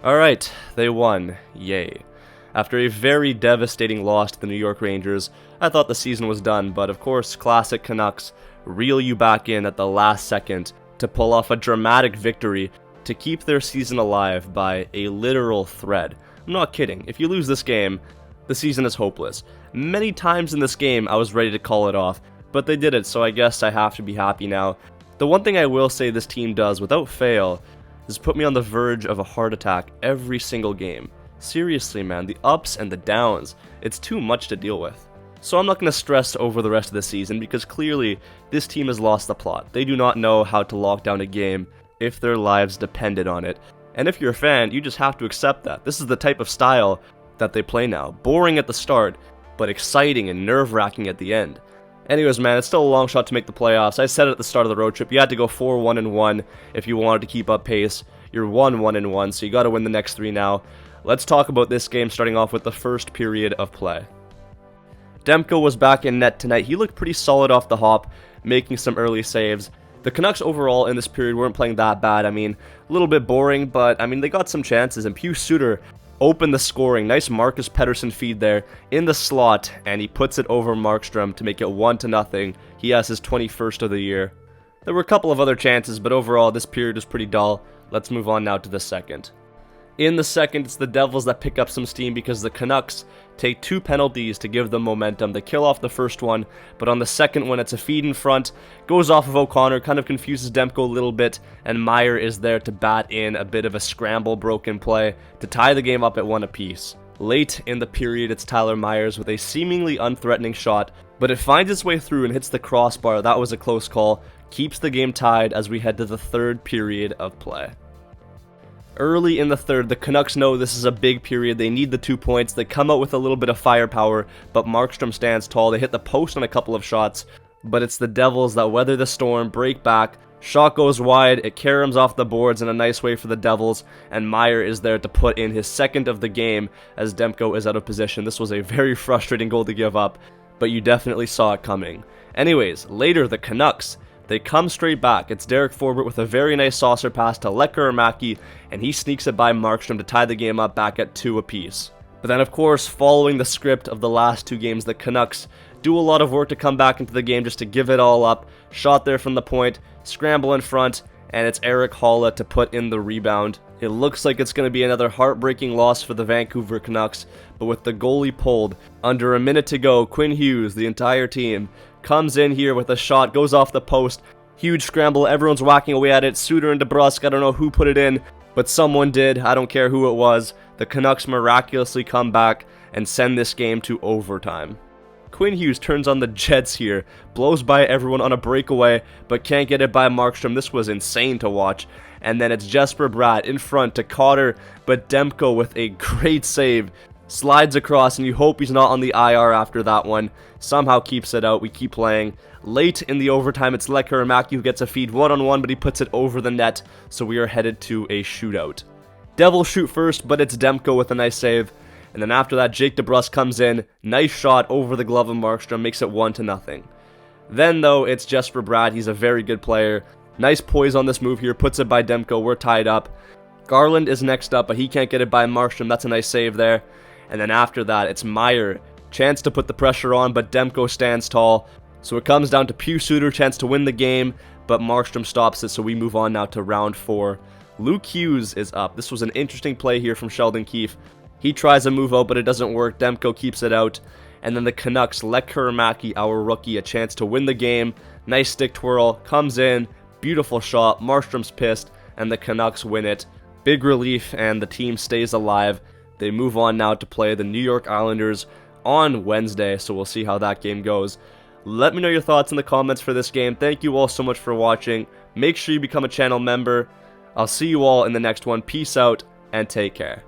Alright, they won. Yay. After a very devastating loss to the New York Rangers, I thought the season was done, but of course, classic Canucks reel you back in at the last second to pull off a dramatic victory to keep their season alive by a literal thread. I'm not kidding. If you lose this game, the season is hopeless. Many times in this game, I was ready to call it off, but they did it, so I guess I have to be happy now. The one thing I will say this team does, without fail, is put me on the verge of a heart attack every single game. Seriously, man, the ups and the downs, it's too much to deal with. So I'm not going to stress over the rest of the season because clearly this team has lost the plot. They do not know how to lock down a game if their lives depended on it. And if you're a fan, you just have to accept that. This is the type of style that they play now. Boring at the start, but exciting and nerve-wracking at the end. Anyways, man, it's still a long shot to make the playoffs. I said it at the start of the road trip, you had to go 4-1-1 if you wanted to keep up pace. You're 1-1-1, so you got to win the next 3 now. Let's talk about this game, starting off with the first period of play. Demko was back in net tonight. He looked pretty solid off the hop, making some early saves. The Canucks overall in this period weren't playing that bad. I mean, a little bit boring, but I mean, they got some chances, and Pius Suter opened the scoring. Nice Marcus Pettersson feed there in the slot, and he puts it over Markstrom to make it 1-0. He has his 21st of the year. There were a couple of other chances, but overall, this period was pretty dull. Let's move on now to the second. In the second, it's the Devils that pick up some steam because the Canucks take 2 penalties to give them momentum. They kill off the first one, but on the second one, it's a feed in front, goes off of O'Connor, kind of confuses Demko a little bit, and Meier is there to bat in a bit of a scramble broken play to tie the game up at 1 apiece. Late in the period, it's Tyler Myers with a seemingly unthreatening shot, but it finds its way through and hits the crossbar. That was a close call, keeps the game tied as we head to the third period of play. Early in the third, the Canucks know this is a big period. They need the 2 points. They come out with a little bit of firepower, but Markstrom stands tall. They hit the post on a couple of shots, but it's the Devils that weather the storm, break back. Shot goes wide. It caroms off the boards in a nice way for the Devils, and Meier is there to put in his second of the game as Demko is out of position. This was a very frustrating goal to give up, but you definitely saw it coming. Anyways, later the Canucks, they come straight back. It's Derek Forbort with a very nice saucer pass to Lekkerimaki, and he sneaks it by Markstrom to tie the game up back at 2 apiece. But then, of course, following the script of the last 2 games, the Canucks do a lot of work to come back into the game just to give it all up. Shot there from the point, scramble in front, and it's Erik Haula to put in the rebound. It looks like it's going to be another heartbreaking loss for the Vancouver Canucks, but with the goalie pulled, under a minute to go, Quinn Hughes, the entire team, comes in here with a shot, goes off the post, huge scramble, everyone's whacking away at it, Suter and DeBrusk, I don't know who put it in, but someone did, I don't care who it was. The Canucks miraculously come back and send this game to overtime. Quinn Hughes turns on the Jets here, blows by everyone on a breakaway, but can't get it by Markstrom. This was insane to watch. And then it's Jesper Bratt in front to Cotter, but Demko with a great save slides across, and you hope he's not on the IR after that one. Somehow keeps it out. We keep playing. Late in the overtime, it's Lekkerimaki who gets a feed 1-on-1, but he puts it over the net, so we are headed to a shootout. Devils shoot first, but it's Demko with a nice save. And then after that, Jake DeBrusk comes in. Nice shot over the glove of Markstrom, makes it 1-0. Then, though, it's Jesper Bratt. He's a very good player. Nice poise on this move here, puts it by Demko. We're tied up. Garland is next up, but he can't get it by Markstrom. That's a nice save there. And then after that, it's Meier. Chance to put the pressure on, but Demko stands tall. So it comes down to Pius Suter, chance to win the game, but Markstrom stops it, so we move on now to round 4. Luke Hughes is up. This was an interesting play here from Sheldon Keefe. He tries a move out, but it doesn't work. Demko keeps it out. And then the Canucks, Lekkerimaki, our rookie, a chance to win the game. Nice stick twirl, comes in, beautiful shot. Markstrom's pissed, and the Canucks win it. Big relief, and the team stays alive. They move on now to play the New York Islanders on Wednesday, so we'll see how that game goes. Let me know your thoughts in the comments for this game. Thank you all so much for watching. Make sure you become a channel member. I'll see you all in the next one. Peace out, and take care.